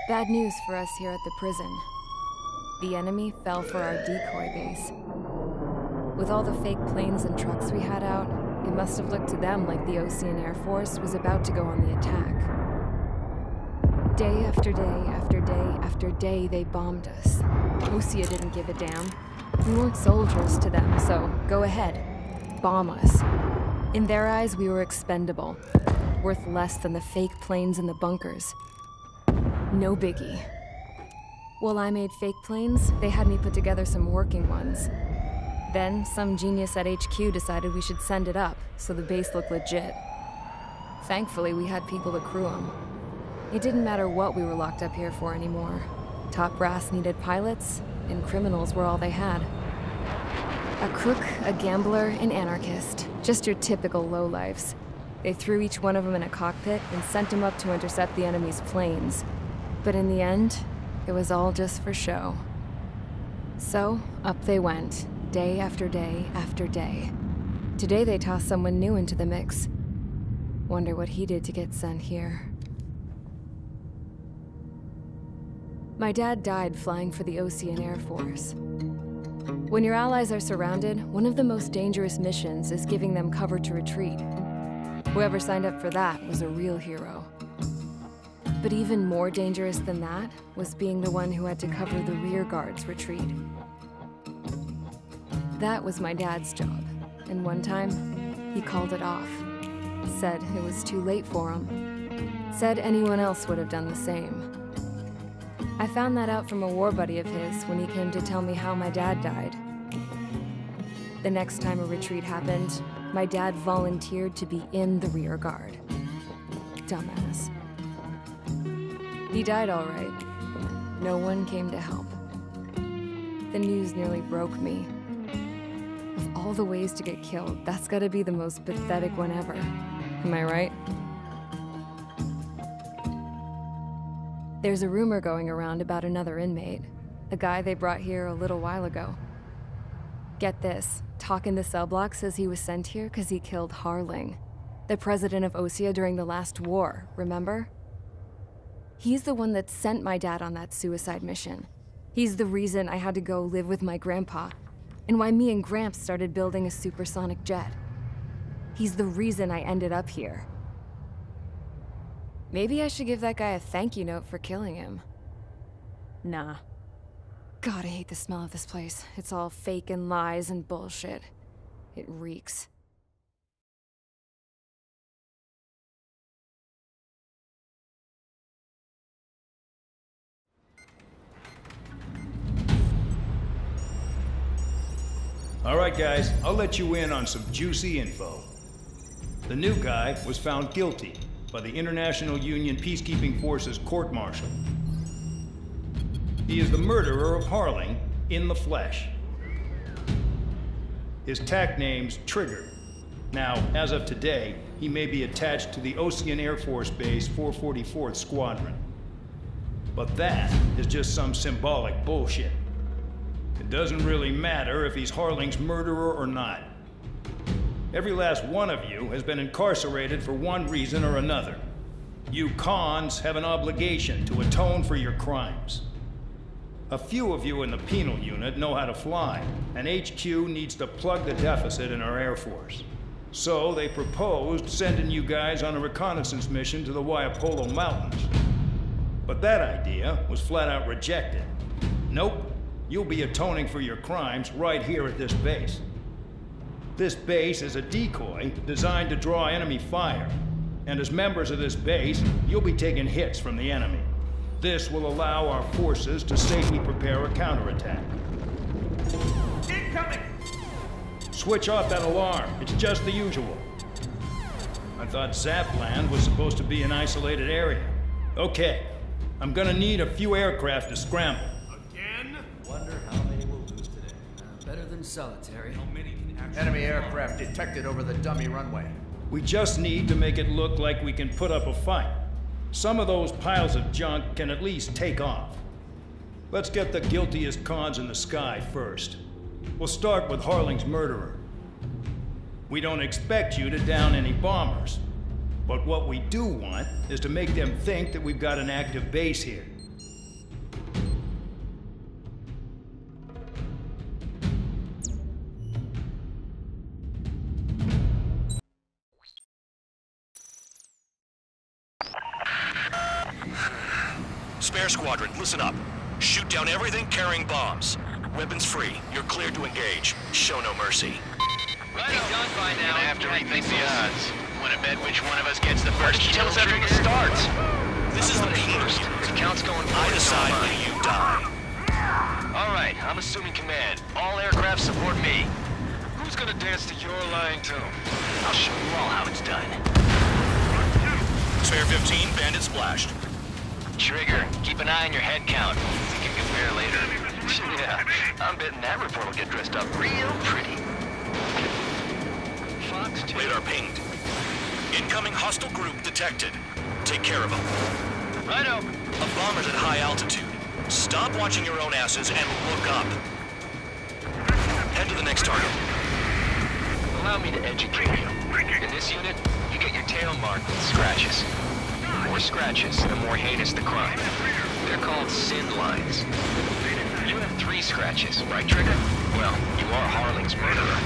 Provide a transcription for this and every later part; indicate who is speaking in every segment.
Speaker 1: Bad news for us here at the prison. The enemy fell for our decoy base. With all the fake planes and trucks we had out, it must have looked to them like the Osean Air Force was about to go on the attack. Day after day after day after day, they bombed us. Osea didn't give a damn. We weren't soldiers to them, so go ahead. Bomb us. In their eyes, we were expendable. Worth less than the fake planes in the bunkers. No biggie. While I made fake planes, they had me put together some working ones. Then, some genius at HQ decided we should send it up, so the base looked legit. Thankfully, we had people to crew them. It didn't matter what we were locked up here for anymore. Top brass needed pilots, and criminals were all they had. A crook, a gambler, an anarchist. Just your typical lowlifes. They threw each one of them in a cockpit and sent them up to intercept the enemy's planes. But in the end, it was all just for show. So, up they went, day after day after day. Today they tossed someone new into the mix. Wonder what he did to get sent here. My dad died flying for the Osean Air Force. When your allies are surrounded, one of the most dangerous missions is giving them cover to retreat. Whoever signed up for that was a real hero. But even more dangerous than that was being the one who had to cover the rear guard's retreat. That was my dad's job, and one time, he called it off. Said it was too late for him. Said anyone else would have done the same. I found that out from a war buddy of his when he came to tell me how my dad died. The next time a retreat happened, my dad volunteered to be in the rear guard. Dumbass. He died all right. No one came to help. The news nearly broke me. Of all the ways to get killed, that's gotta be the most pathetic one ever. Am I right? There's a rumor going around about another inmate. A guy they brought here a little while ago. Get this, talk in the cell block says he was sent here because he killed Harling, the president of Osea during the last war, remember? He's the one that sent my dad on that suicide mission. He's the reason I had to go live with my grandpa, and why me and Gramps started building a supersonic jet. He's the reason I ended up here. Maybe I should give that guy a thank you note for killing him. Nah. God, I hate the smell of this place. It's all fake and lies and bullshit. It reeks.
Speaker 2: All right, guys, I'll let you in on some juicy info. The new guy was found guilty by the International Union Peacekeeping Forces court-martial. He is the murderer of Harling in the flesh. His TAC name's Trigger. Now, as of today, he may be attached to the Osean Air Force Base 444th Squadron. But that is just some symbolic bullshit. It doesn't really matter if he's Harling's murderer or not. Every last one of you has been incarcerated for one reason or another. You cons have an obligation to atone for your crimes. A few of you in the penal unit know how to fly, and HQ needs to plug the deficit in our Air Force. So they proposed sending you guys on a reconnaissance mission to the Waiapolo Mountains. But that idea was flat out rejected. Nope. You'll be atoning for your crimes right here at this base. This base is a decoy designed to draw enemy fire. And as members of this base, you'll be taking hits from the enemy. This will allow our forces to safely prepare a counterattack.
Speaker 3: Incoming!
Speaker 2: Switch off that alarm. It's just the usual. I thought Zapland was supposed to be an isolated area. Okay, I'm gonna need a few aircraft to scramble.
Speaker 3: Wonder how many we'll lose today.
Speaker 4: Better than solitary.
Speaker 3: How many can actually... Enemy aircraft detected over the dummy runway.
Speaker 2: We just need to make it look like we can put up a fight. Some of those piles of junk can at least take off. Let's get the guiltiest cons in the sky first. We'll start with Harling's murderer. We don't expect you to down any bombers. But what we do want is to make them think that we've got an active base here.
Speaker 5: Air Squadron, listen up. Shoot down everything carrying bombs. Weapons free. You're cleared to engage. Show no mercy.
Speaker 6: Right, done by now. Gonna have to rethink the odds. Wanna bet which one of us gets the first kill after it starts?
Speaker 5: This is the first.
Speaker 6: The count's going
Speaker 5: I decide
Speaker 6: forward.
Speaker 5: when you die.
Speaker 6: All right, I'm assuming command. All aircraft support me. Who's gonna dance to your lying tune? I'll show you all how it's done.
Speaker 5: Spare 15, bandit splashed.
Speaker 6: Trigger, keep an eye on your head count. We can compare later. Yeah, I'm betting that report will get dressed up real pretty. Fox 2.
Speaker 5: Radar pinged. Incoming hostile group detected. Take care of them.
Speaker 6: Righto.
Speaker 5: A bomber's at high altitude. Stop watching your own asses and look up. Head to the next target.
Speaker 6: Allow me to educate you. In this unit, you get your tail marked with scratches. The more scratches, the more heinous the crime. They're called sin lines. You have 3 scratches, right, Trigger? Well, you are Harling's murderer.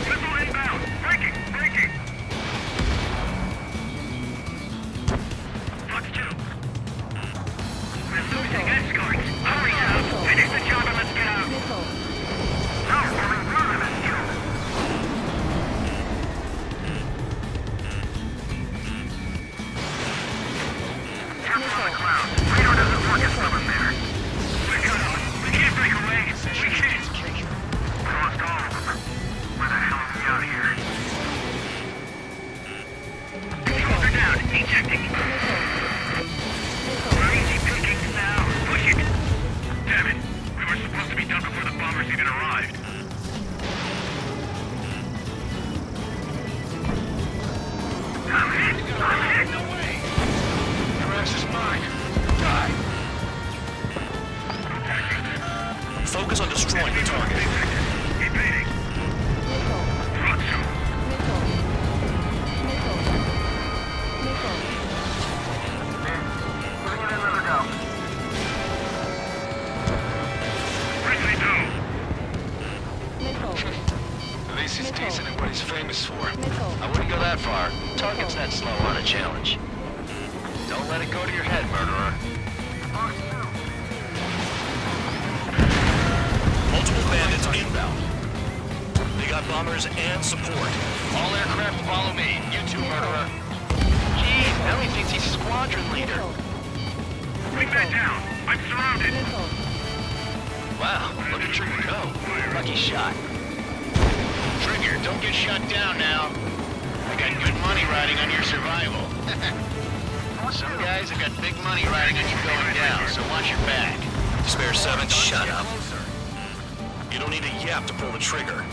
Speaker 7: Missile inbound! Breaking! Breaking! Fox 2. We're losing escorts. Hurry now! Finish the job and let's get out! No, we're in front of us, too. Careful on the ground. Radar doesn't work as well as there. We're cut off. We can't break away. We can't. Lost all of them. Where the hell are we out here? Controls are down. Ejecting. We're easy pickings now. Push it. Damn it. We were supposed to be done before the bombers even arrived. I'm hit. I'm hit. No way. Your ass is mine. Die.
Speaker 5: Focus on destroying the target.
Speaker 7: Evading. Fox 2. Bring in another go. Friendly do.
Speaker 6: At least he's decent at what he's famous for. I wouldn't go that far. Target's that slow on a challenge. Don't let it go to your head, murderer.
Speaker 5: Multiple bandits inbound. They got bombers and support.
Speaker 6: All aircraft follow me. You too, murderer. Jeez, now he thinks he's squadron leader.
Speaker 7: Wingman down. I'm surrounded.
Speaker 6: Wow, look at Trigger go. Lucky shot. Trigger, don't get shot down now. I got good money riding on your survival. Some guys have got big money riding on you going down, so watch your back.
Speaker 5: Spare 7, shut up. You don't need a yap to pull the trigger.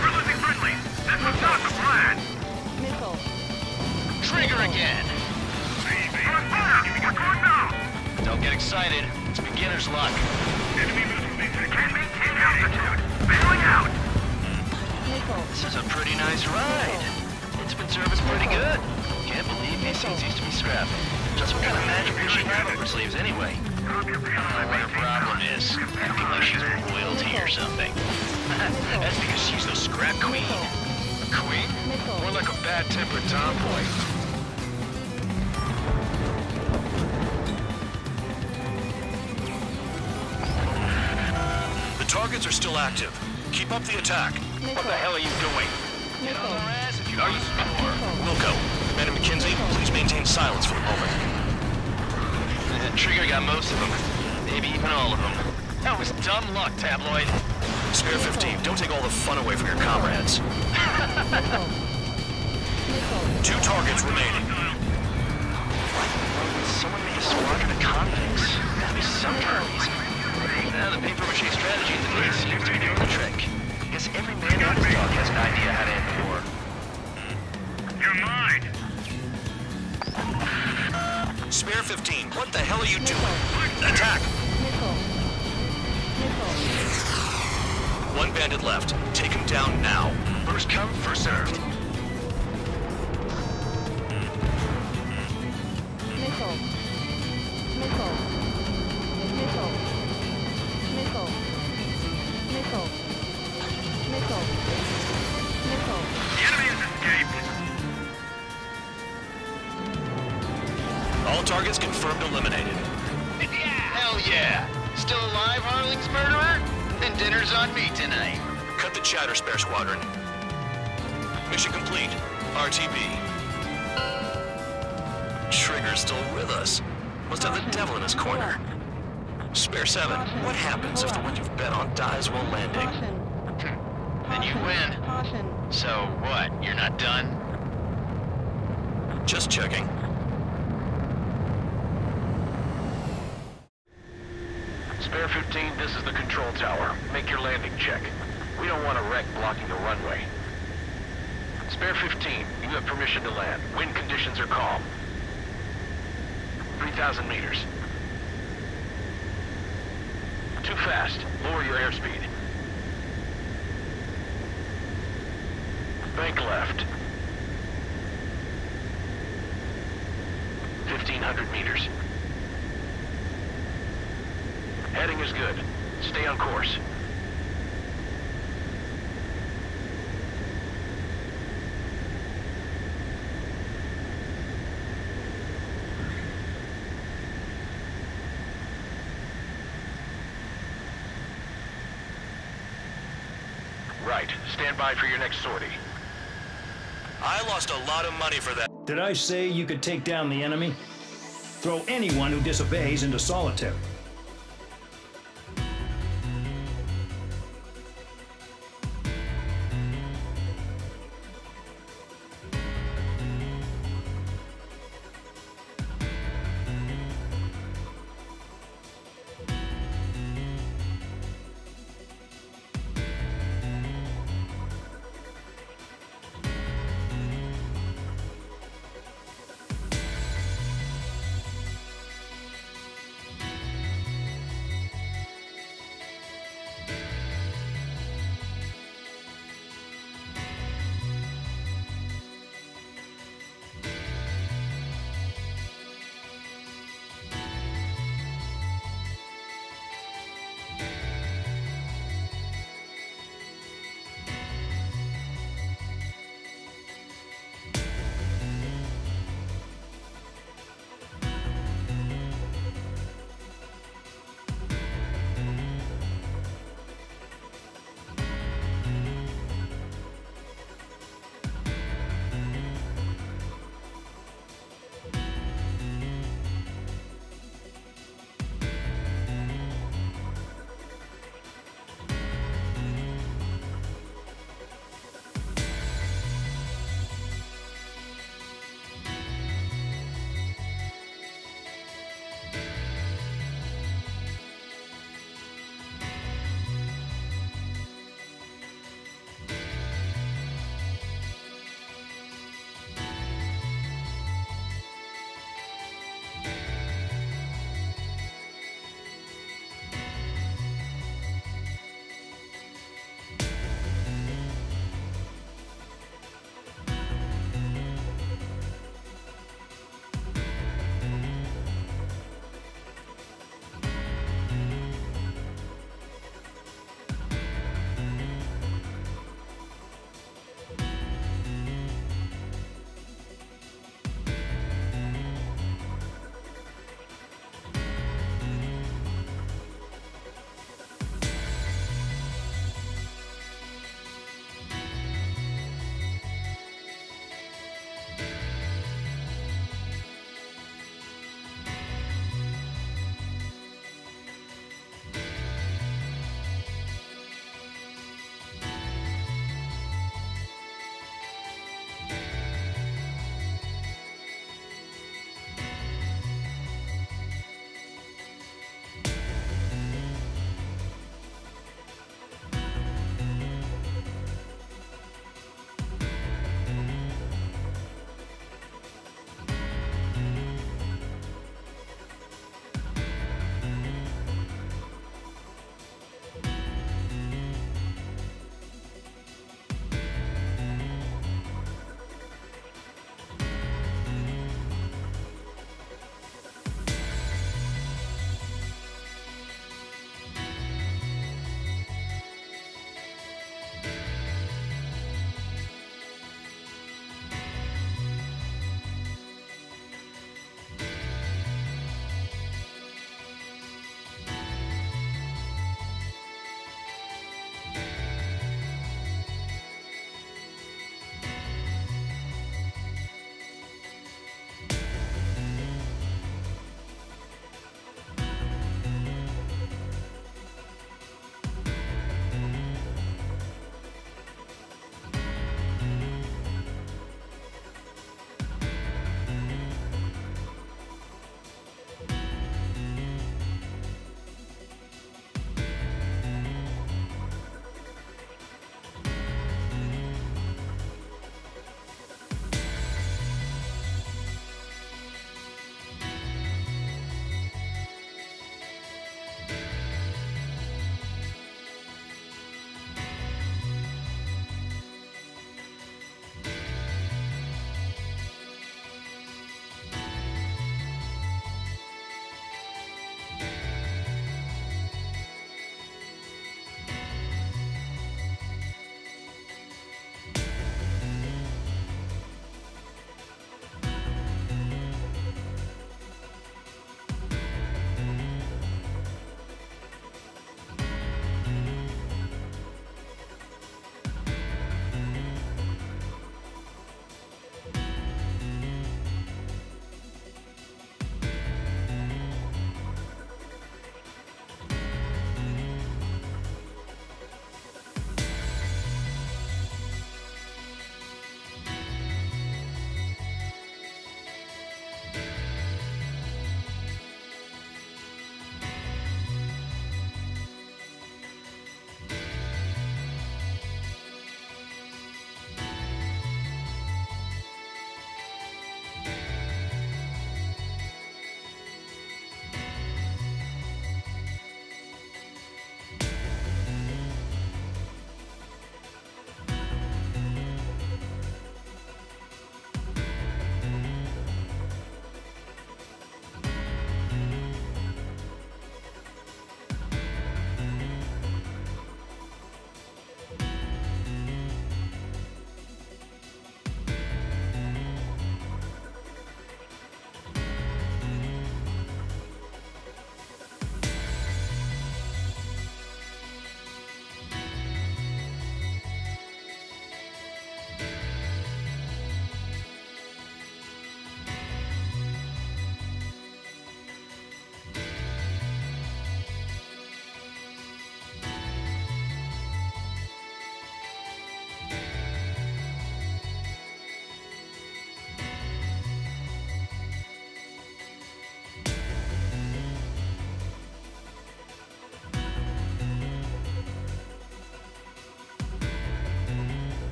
Speaker 7: We're losing friendly. This was not the plan.
Speaker 6: Trigger again.
Speaker 7: We're going now.
Speaker 6: Don't get excited. It's beginner's luck.
Speaker 7: Enemy movement. Can't maintain altitude. Bailing out.
Speaker 6: This is a pretty nice ride. It's been serviced pretty good. Can't believe these things used to be scrapped. Just what kind of magic does she have up her sleeves anyway? I don't know what her problem is. Acting like she's royalty or something. That's because she's the scrap queen. A queen? More like a bad-tempered tomboy.
Speaker 5: The targets are still active. Keep up the attack.
Speaker 6: What the hell are you doing? Get on their ass if you are you score.
Speaker 5: Wilco, Commander McKenzie, please maintain silence for the moment.
Speaker 6: Trigger got most of them. Maybe even all of them. That was dumb luck, Tabloid.
Speaker 5: Spare 15, don't take all the fun away from your comrades. 2 targets remaining.
Speaker 6: Someone made a squadron of convicts. That'd be some kind of reason. Now the paper-mache strategy in the East seems to be doing the trick. Guess every man and his dog has an idea how to end the war.
Speaker 7: You're mine.
Speaker 5: Spare 15, what the hell are you doing? Attack! 1 bandit left. Take him down now.
Speaker 6: First come, first served.
Speaker 5: eliminated.
Speaker 6: Hell yeah! Still alive, Harling's murderer? Then dinner's on me tonight.
Speaker 5: Cut the chatter, Spare Squadron. Mission complete. RTB. Trigger's still with us. Must have the devil in his corner. Spare 7, what happens if the one you've bet on dies while landing?
Speaker 6: Then you win. So what, you're not done?
Speaker 5: Just checking.
Speaker 8: Spare 15, this is the control tower. Make your landing check. We don't want a wreck blocking the runway. Spare 15, you have permission to land. Wind conditions are calm. 3,000 meters. Too fast. Lower your airspeed. Bank left. 1,500 meters. Heading is good. Stay on course. Right. Stand by for your next sortie.
Speaker 5: I lost a lot of money for that.
Speaker 2: Did I say you could take down the enemy? Throw anyone who disobeys into solitary.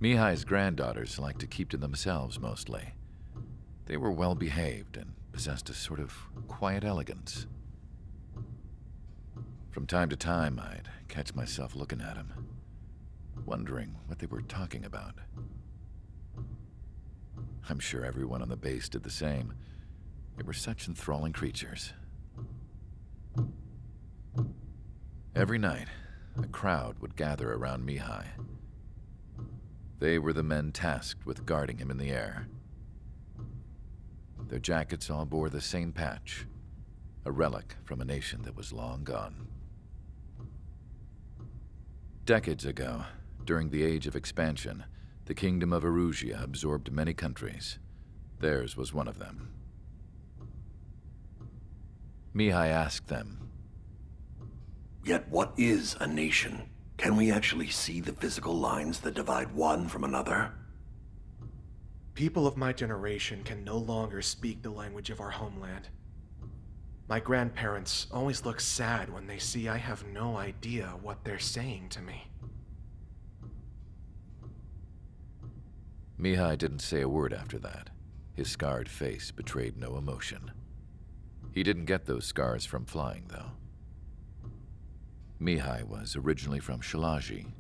Speaker 9: Mihai's granddaughters liked to keep to themselves mostly. They were well behaved and possessed a sort of quiet elegance. From time to time, I'd catch myself looking at them, wondering what they were talking about. I'm sure everyone on the base did the same. They were such enthralling creatures. Every night, a crowd would gather around Mihai. They were the men tasked with guarding him in the air. Their jackets all bore the same patch, a relic from a nation that was long gone. Decades ago, during the Age of Expansion, the Kingdom of Erusia absorbed many countries. Theirs was one of them. Mihai asked them,
Speaker 10: "Yet what is a nation? Can we actually see the physical lines that divide one from another?"
Speaker 11: People of my generation can no longer speak the language of our homeland. My grandparents always look sad when they see I have no idea what they're saying to me.
Speaker 9: Mihai didn't say a word after that. His scarred face betrayed no emotion. He didn't get those scars from flying, though. Mihai was originally from Shalaji.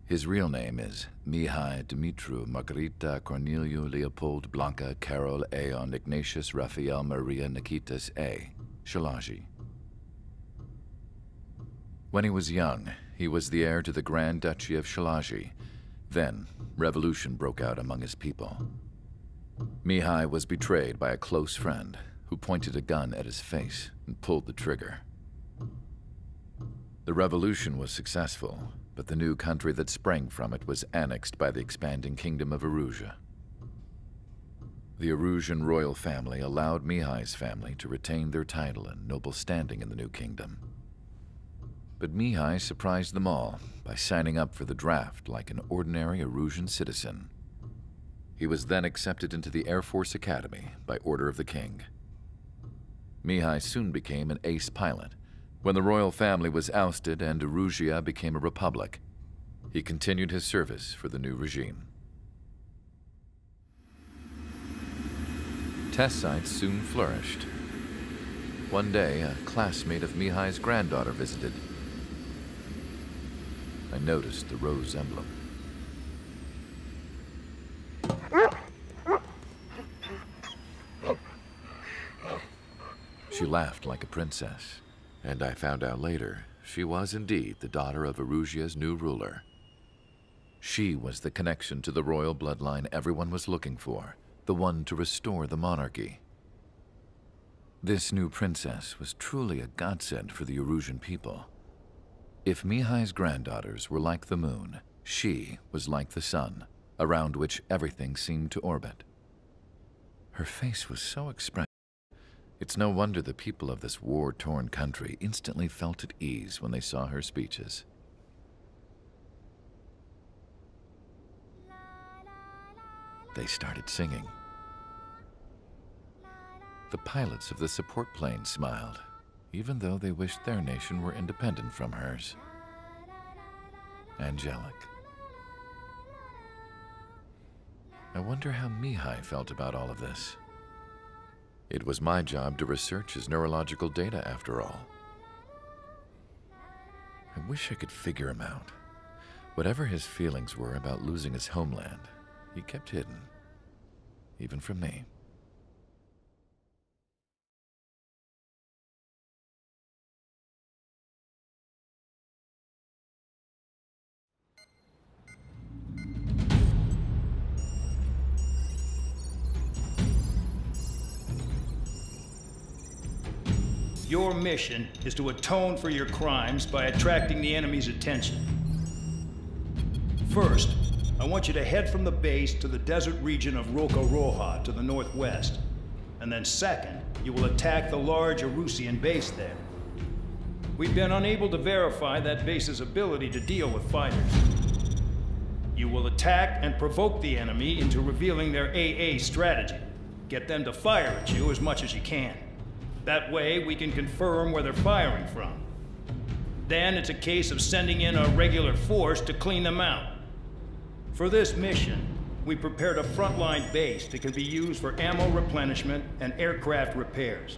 Speaker 9: His real name is Mihai Dumitru Margarita Corneliu Leopold Blanca Carol Aeon Ignatius Raphael Maria Nikitas A. Shalaji. When he was young, he was the heir to the Grand Duchy of Shalaji. Then, revolution broke out among his people. Mihai was betrayed by a close friend who pointed a gun at his face and pulled the trigger. The revolution was successful, but the new country that sprang from it was annexed by the expanding Kingdom of Erusia. The Erusian royal family allowed Mihai's family to retain their title and noble standing in the new kingdom. But Mihai surprised them all by signing up for the draft like an ordinary Erusian citizen. He was then accepted into the Air Force Academy by order of the king. Mihai soon became an ace pilot. When the royal family was ousted and Erusia became a republic, he continued his service for the new regime. Test sites soon flourished. One day, a classmate of Mihai's granddaughter visited. I noticed the rose emblem. She laughed like a princess. And I found out later, she was indeed the daughter of Erusia's new ruler. She was the connection to the royal bloodline everyone was looking for, the one to restore the monarchy. This new princess was truly a godsend for the Erusian people. If Mihai's granddaughters were like the moon, she was like the sun, around which everything seemed to orbit. Her face was so expressive. It's no wonder the people of this war-torn country instantly felt at ease when they saw her speeches. They started singing. The pilots of the support plane smiled, even though they wished their nation were independent from hers. Angelic. I wonder how Mihai felt about all of this. It was my job to research his neurological data, after all. I wish I could figure him out. Whatever his feelings were about losing his homeland, he kept hidden, even from me.
Speaker 2: Your mission is to atone for your crimes by attracting the enemy's attention. First, I want you to head from the base to the desert region of Roca-Roja to the northwest. And then second, you will attack the large Erusian base there. We've been unable to verify that base's ability to deal with fighters. You will attack and provoke the enemy into revealing their AA strategy. Get them to fire at you as much as you can. That way, we can confirm where they're firing from. Then it's a case of sending in a regular force to clean them out. For this mission, we prepared a frontline base that can be used for ammo replenishment and aircraft repairs.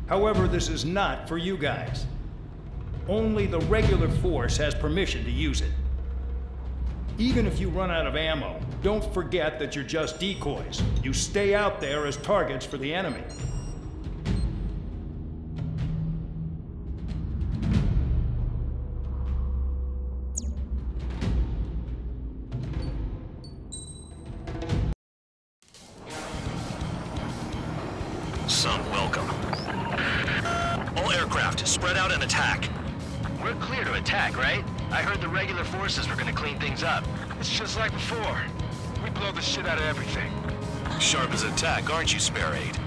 Speaker 2: However, this is not for you guys. Only the regular force has permission to use it. Even if you run out of ammo, don't forget that you're just decoys. You stay out there as targets for the enemy.
Speaker 5: Some welcome. All aircraft, spread out and attack.
Speaker 6: We're clear to attack, right? I heard the regular forces were gonna clean things up.
Speaker 7: It's just like before. We blow the shit out of everything.
Speaker 5: Sharp as attack, aren't you, Spare 8?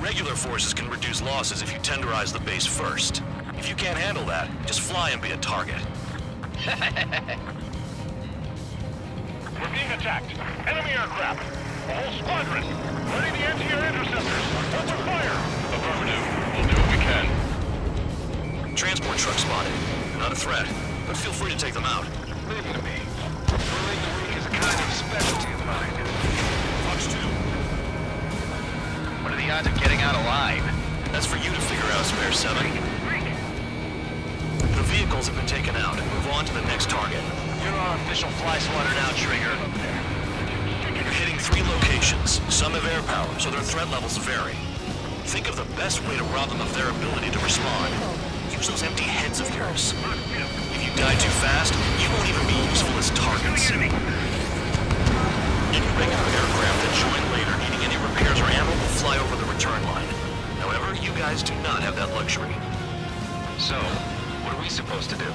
Speaker 5: Regular forces can reduce losses if you tenderize the base first. If you can't handle that, just fly and be a target.
Speaker 7: We're being attacked. Enemy aircraft. A whole squadron. Ready the anti-air interceptors. Open fire. Affirmative. We'll do what we can.
Speaker 5: Transport truck spotted. Not a threat, but feel free to take them out.
Speaker 7: Leave them to me. Bullying the weak is a kind of specialty of mine.
Speaker 5: Fox 2.
Speaker 6: What are the odds of getting out alive?
Speaker 5: That's for you to figure out, Spare 7. The vehicles have been taken out. Move on to the next target.
Speaker 6: You're our official fly swatter now, Trigger.
Speaker 5: You're hitting 3 locations. Some have air power, so their threat levels vary. Think of the best way to rob them of their ability to respond. Use those empty heads of yours. If you die too fast, you won't even be useful as targets. Any regular aircraft that join later needing any repairs or ammo will fly over the return line. However, you guys do not have that luxury.
Speaker 6: So, what are we supposed to do?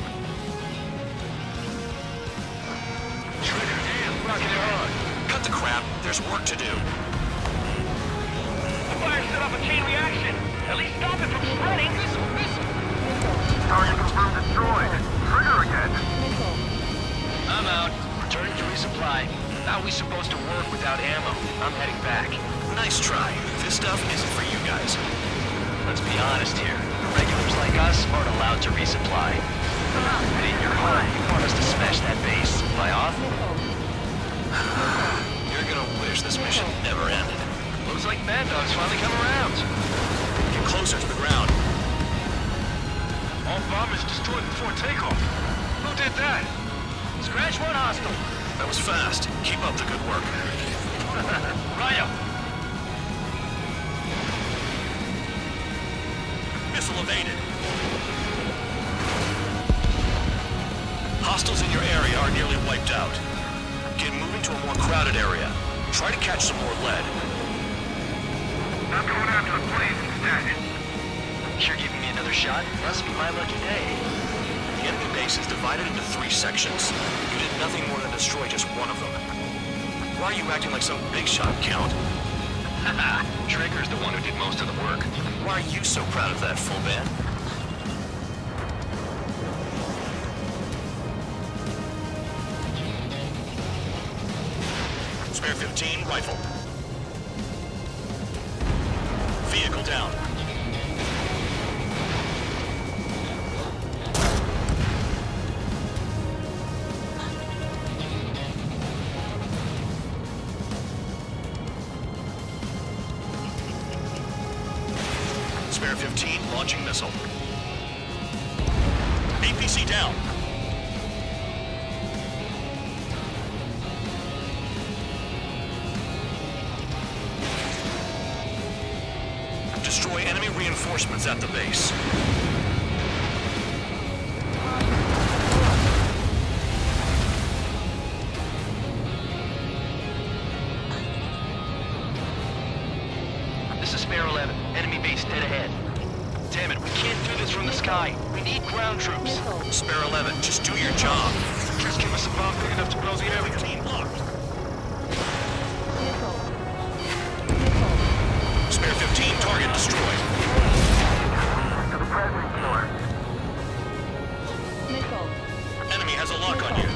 Speaker 7: Trigger, rocking it hard.
Speaker 5: Cut the crap. There's work to do.
Speaker 7: The fire set off a chain reaction. At least stop it from spreading. Target confirmed destroyed. Trigger again.
Speaker 6: I'm out. Returning to resupply. How are we supposed to work without ammo? I'm heading back.
Speaker 5: Nice try. This stuff isn't for you guys.
Speaker 6: Let's be honest here. The regulars like us aren't allowed to resupply. But in your heart, you want us to smash that base. Fly off?
Speaker 5: You're gonna wish this mission never ended.
Speaker 6: Looks like Mad Dog's finally come around.
Speaker 5: Get closer to the ground.
Speaker 7: All bombers destroyed before takeoff. Who did that?
Speaker 6: Scratch one hostile.
Speaker 5: That was fast. Keep up the good work.
Speaker 6: Rhino!
Speaker 5: Missile evaded. Hostiles in your area are nearly wiped out. Get moving to a more crowded area. Try to catch some more lead.
Speaker 7: I'm going after the planes instead.
Speaker 6: You're giving me another shot? Must be my lucky day.
Speaker 5: The enemy base is divided into 3 sections. You did nothing more than destroy just one of them. Why are you acting like some big shot, Count?
Speaker 6: Haha, Trigger's the one who did most of the work.
Speaker 5: Why are you so proud of that, full band? Spare 15, rifle. Vehicle down. Spare 15, launching missile. APC down. Destroy enemy reinforcements at the base.
Speaker 6: This is Spare 11. Enemy base dead ahead. Damn it, we can't do this from the sky. We need ground troops.
Speaker 5: Spare 11, just do your job.
Speaker 7: Just give us a bomb big enough to blow the area.
Speaker 5: 15 locked. Spare 15, target destroyed.
Speaker 7: To the president floor.
Speaker 5: Enemy has a lock on you.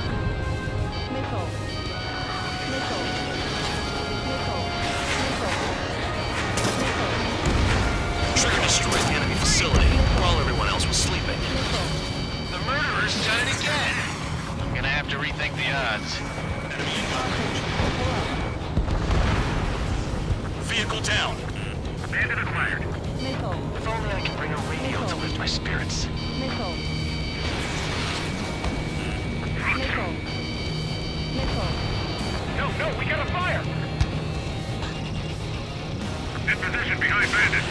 Speaker 5: Trigger destroyed the enemy facility while everyone else was sleeping.
Speaker 6: The murderer's done it again. I'm gonna have to rethink the odds.
Speaker 5: Enemy in gun range. Vehicle down.
Speaker 7: Bandit acquired.
Speaker 1: Nickel.
Speaker 6: If only I could bring a radio to lift my spirits.
Speaker 1: Nickel. Nickel. Nickel.
Speaker 7: No, we got a fire! In position behind bandits.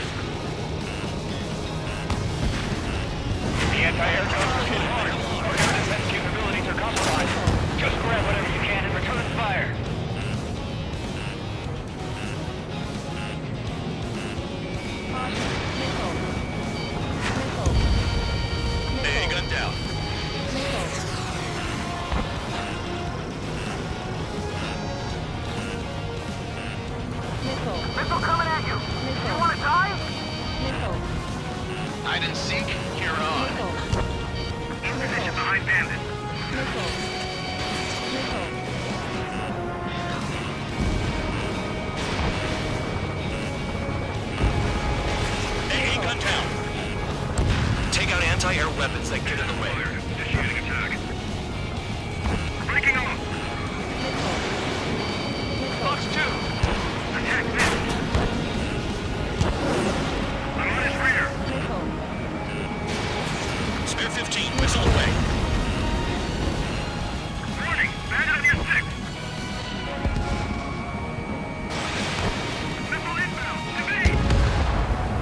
Speaker 7: The anti-aircraft are hit hard. Our air defense capabilities are compromised. Just grab whatever you can and return fire.
Speaker 1: Nickel. Nickel.
Speaker 5: AA gun down.
Speaker 1: Nickel. Nickel.
Speaker 7: Missile coming at you!
Speaker 1: Nickel.
Speaker 7: You wanna die?
Speaker 1: Nickel.
Speaker 8: Hide and seek, you're on.
Speaker 1: Nickel.
Speaker 7: In position behind bandits.
Speaker 1: Nickel. Nickel.
Speaker 5: AA gun down. Take out anti-air weapons that get in the way.
Speaker 7: Initiating attack. Breaking off. Fox 2. Attack this. I'm on his rear.
Speaker 1: Nickel.
Speaker 5: Spare 15, missile away.
Speaker 7: Warning, bandit on your 6. Missile inbound. Evade.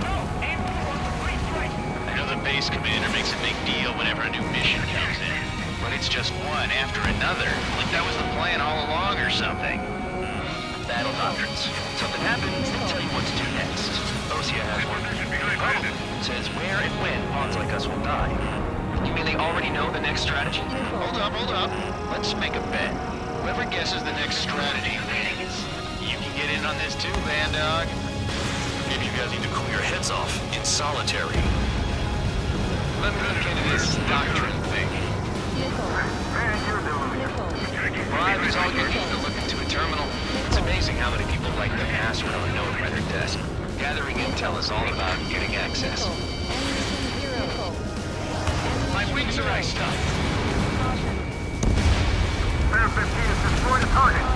Speaker 7: No, aim for the free strike.
Speaker 8: I know the base commander makes a big deal whenever a new mission comes in. But it's just one after another. Like that was the plan all along or something. Battle doctrines. Something happens, they tell you what to do next. Osea has one.
Speaker 7: Position behind bandits.
Speaker 8: Says where and when pawns like us will die. You mean they already know the next strategy? Hold up. Let's make a bet. Whoever guesses the next strategy wins. You can get in on this too, Bandog.
Speaker 5: Maybe you guys need to cool your heads off in solitary.
Speaker 8: Let me look into this doctrine thing.
Speaker 1: Nickel. Nickel.
Speaker 8: Well, I was all you need to look into a terminal. It's amazing how many people write the password on a note by their desk. Gathering intel is all about getting access.
Speaker 1: Nickel.
Speaker 8: My wings are iced up.
Speaker 7: Spare 15 has destroyed a target.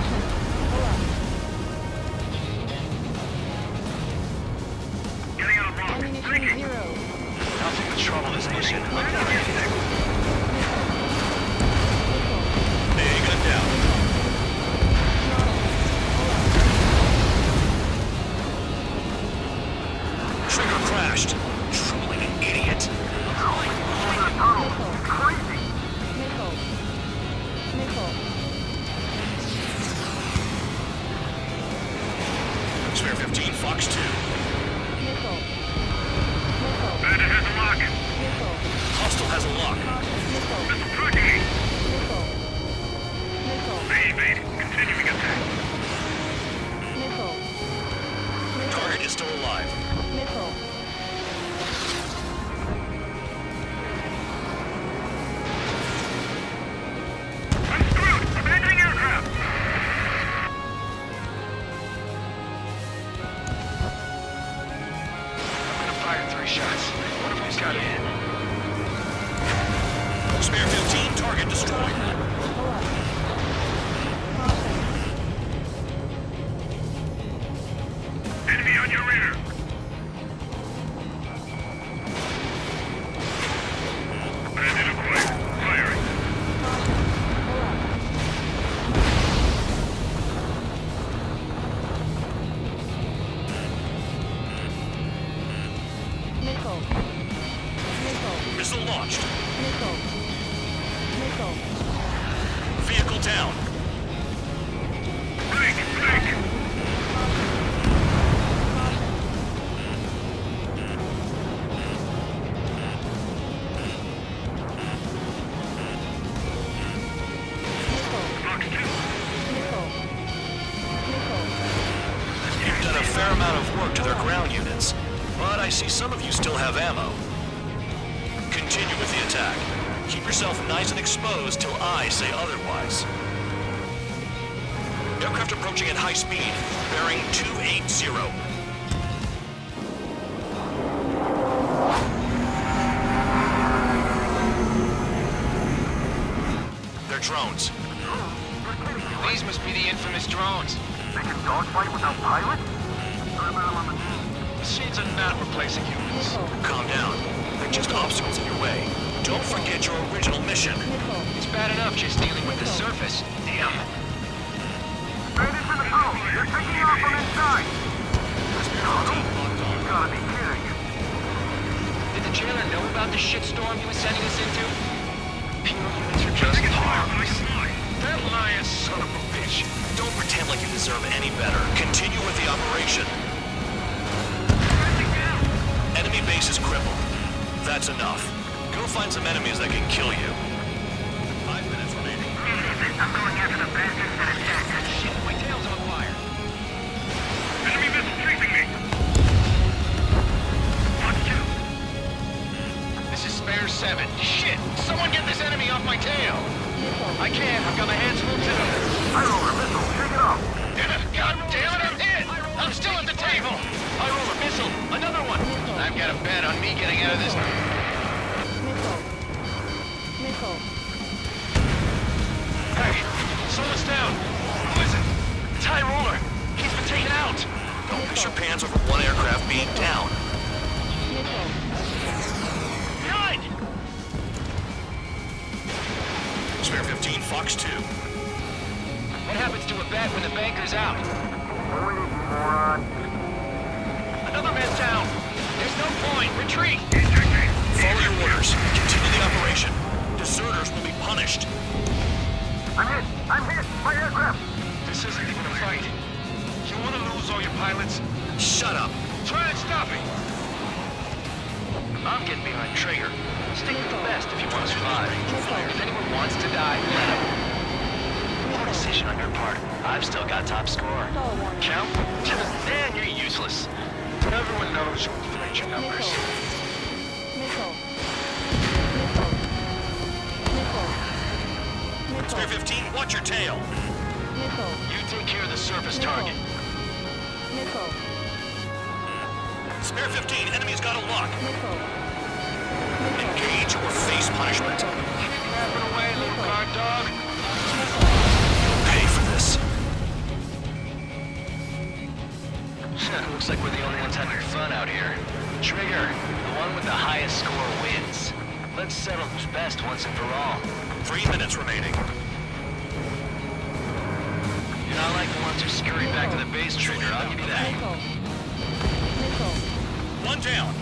Speaker 7: Getting out of block.
Speaker 1: Ammunition 0.
Speaker 5: Nothing but trouble this mission. AA gun down. Trigger crashed. Trolling an idiot.
Speaker 7: Crazy.
Speaker 1: Nickel. Nickel.
Speaker 5: Spare 15, Fox 2.
Speaker 1: Nickel. Nickel.
Speaker 7: Bandit has a lock.
Speaker 1: Nickel.
Speaker 5: Hostile has a lock.
Speaker 1: Nickel.
Speaker 7: Missile tracking me.
Speaker 1: Nickel. Nickel.
Speaker 7: Evade. Continuing attack.
Speaker 1: Nickel.
Speaker 5: Target is still alive.
Speaker 1: Nickel.
Speaker 7: I'm screwed. Abandoning aircraft.
Speaker 8: I'm gonna fire 3 shots. One of them's got it in.
Speaker 5: Spare 15, target destroyed.
Speaker 7: Enemy on your rear. Bandit acquired. Firing.
Speaker 1: Nickel. Nickel.
Speaker 5: Missile launched.
Speaker 1: Nickel. Nickel.
Speaker 5: Vehicle down.
Speaker 7: Break. Fox 2.
Speaker 1: Nickel. Nickel.
Speaker 5: You've done a fair amount of work to their ground units, but I see some of you still have ammo. Continue with the attack. Keep yourself nice and exposed till I say otherwise. Aircraft approaching at high speed, bearing 280. They're drones.
Speaker 8: These must be the infamous drones.
Speaker 7: They can dogfight without pilots?
Speaker 8: Machines are not replacing humans.
Speaker 5: Calm down. They're just obstacles in your way. Don't forget your original mission.
Speaker 8: It's bad enough just dealing with the surface. Damn.
Speaker 7: Bandits in the tunnel. They're taking off from inside. You gotta be kidding.
Speaker 8: Did the jailer know about the shitstorm he was sending us into? Pure humans are just harmless.
Speaker 5: That lion son of a bitch. Don't pretend like you deserve any better. Continue with the operation. Enemy base is crippled. That's enough. Go find some enemies that can kill you. 5 minutes remaining.
Speaker 7: I'm going after the bastards that attacked us.
Speaker 8: Shit, my tail's on fire.
Speaker 7: Enemy missile chasing me. Watch two.
Speaker 8: This is Spare 7. Shit! Someone get this enemy off my tail! I can't. I've got my hands full too.
Speaker 7: I roll a missile. Shake it off.
Speaker 8: God damn it, I'm hit! I'm still at the table! I roll a missile. Another one. I've got a bet on me getting out of this.
Speaker 1: Missile.
Speaker 8: Hey, someone's down. Who is it? It's High Roller. He's been taken out.
Speaker 5: Don't piss your pants over one aircraft being down.
Speaker 8: Behind!
Speaker 5: Spare 15, Fox 2.
Speaker 8: What happens to a bet when the banker's out? Another man's down. There's no point. Retreat.
Speaker 5: Follow your orders. Continue the operation. Deserters will be punished.
Speaker 7: I'm hit. My aircraft.
Speaker 8: This isn't even a fight. You want to lose all your pilots?
Speaker 5: Shut up.
Speaker 8: Try and stop me. I'm getting behind Traeger. Stick with the best if you want to survive. If anyone wants to die, let him. Poor decision on your part. I've still got top score. Count? Man, you're useless. Everyone knows you'll inflate your numbers.
Speaker 5: Spare 15, watch your tail.
Speaker 8: You take care of the surface target.
Speaker 5: Spare 15, enemy's got a lock. Engage or face punishment.
Speaker 8: Keep yapping away, little guard dog.
Speaker 5: Pay for this.
Speaker 8: Looks like we're the only ones having fun out here. Trigger, the one with the highest score wins. Let's settle who's best once and for all.
Speaker 5: 3 minutes remaining.
Speaker 8: You're not like the ones who scurry back to the base, Trigger, I'll give you that.
Speaker 5: One down.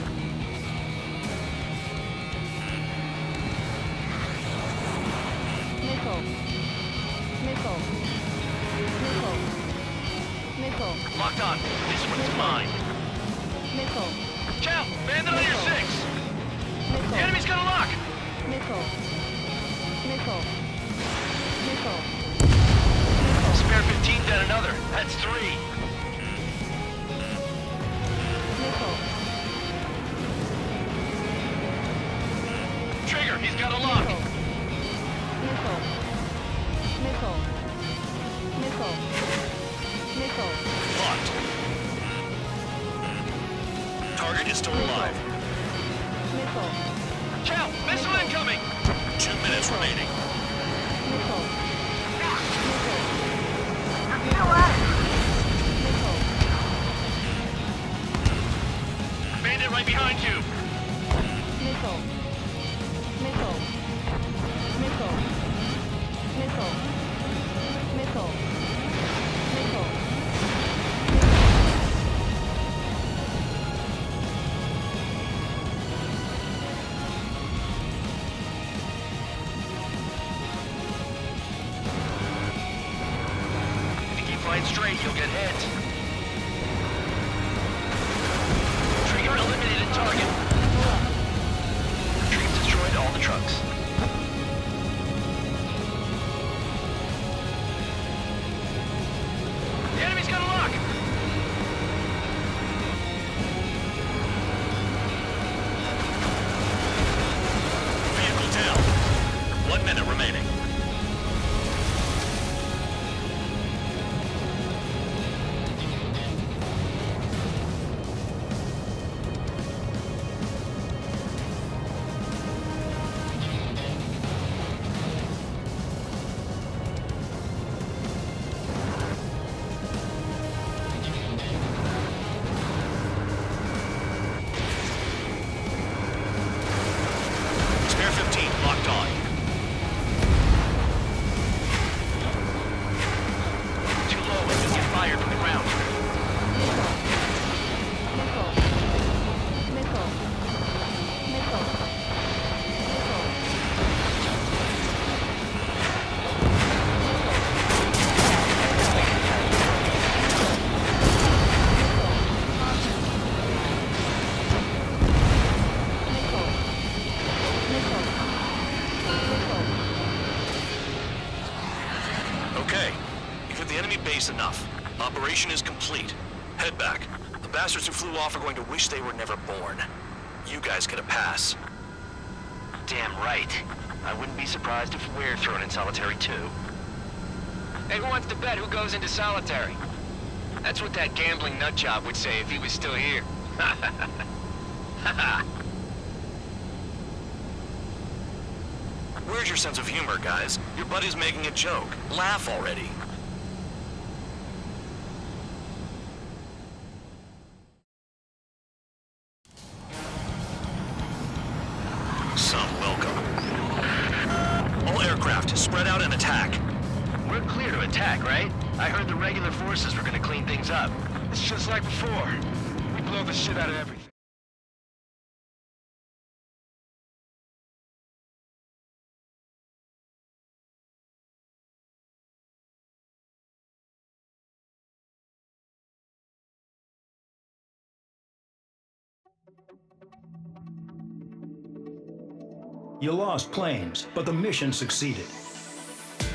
Speaker 8: Locked on. This one's mine. Chow, bandit on your 6. The enemy's got a lock. Spare 15 down another. That's 3. Trigger, he's got a lock.
Speaker 5: Locked. Target is still alive.
Speaker 8: Chow, missile incoming.
Speaker 5: 2 minutes remaining.
Speaker 8: Bandit right behind you. If you keep flying straight, you'll get hit. Trigger eliminated target. Retrieve destroyed all the trucks. The enemy's got a lock.
Speaker 5: Vehicle down. 1 minute remaining. Okay, you've hit the enemy base enough. Operation is complete. Head back. The bastards who flew off are going to wish they were never born. You guys get a pass.
Speaker 6: Damn right. I wouldn't be surprised if we're thrown in solitary too.
Speaker 8: Hey, who wants to bet who goes into solitary? That's what that gambling nutjob would say if he was still here.
Speaker 5: Where's your sense of humor, guys? Your buddy's making a joke. Laugh already. Some welcome. All aircraft, spread out and attack.
Speaker 6: We're clear to attack, right? I heard the regular forces were gonna clean things up.
Speaker 8: It's just like before. We blow the shit out of everything.
Speaker 2: You lost planes, but the mission succeeded.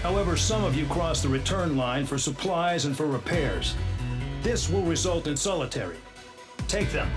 Speaker 2: However, some of you crossed the return line for supplies and for repairs. This will result in solitary. Take them